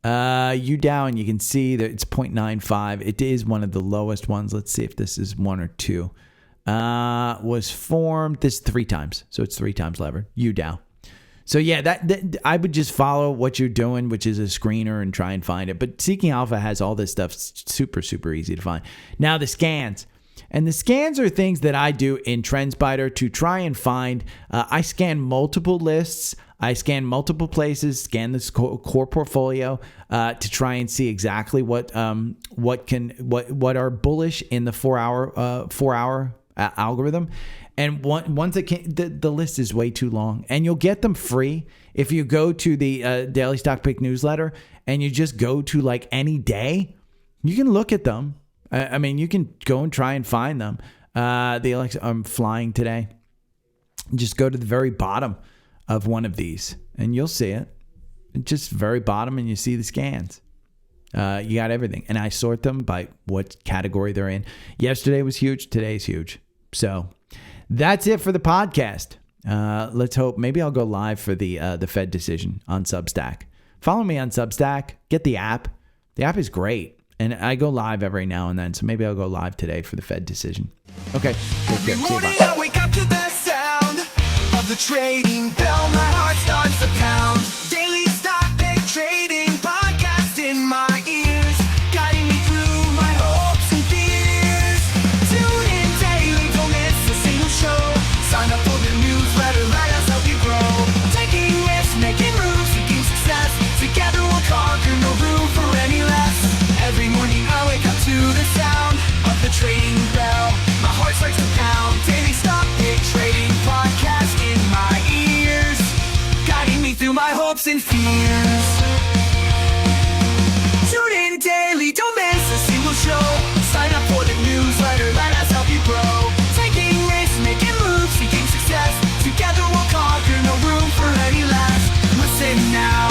UDow, and you can see that it's 0.95. It is one of the lowest ones. Let's see if this is 1 or 2. Was formed this 3 times. So it's 3 times levered. UDow. So yeah, that I would just follow what you're doing, which is a screener, and try and find it. But Seeking Alpha has all this stuff super easy to find. Now the scans. And the scans are things that I do in Trendspider to try and find. I scan multiple lists. I scan multiple places, scan this core portfolio to try and see exactly what are bullish in the 4-hour algorithm. And once it can, the list is way too long, and you'll get them free if you go to the Daily Stock Pick newsletter and you just go to like any day. You can look at them. I mean, you can go and try and find them. I'm flying today. Just go to the very bottom of one of these, and you'll see it. Just very bottom, and you see the scans. You got everything, and I sort them by what category they're in. Yesterday was huge. Today's huge. So that's it for the podcast. Let's hope. Maybe I'll go live for the Fed decision on Substack. Follow me on Substack. Get the app. The app is great. And I go live every now and then. So maybe I'll go live today for the Fed decision. Okay. Every morning I wake up to the sound of the trading bell. My heart starts to pound. Daily stock pick trading podcast in my ears, guiding me through my hopes and fears. Tune in daily, don't miss a single show. Sign up for the newsletter, let us help you grow. Taking risks, making moves, seeking success. Together we'll conquer, no room for any less. Every morning I wake up to the sound of the trading bell. My heart starts to pound. Daily stock pick trading podcast in my ears, guiding me through my hopes and fears. Tune in daily, don't miss a single show. Sign up for the newsletter, let us help you grow. Taking risks, making moves, seeking success. Together we'll conquer, no room for any less. Listen now.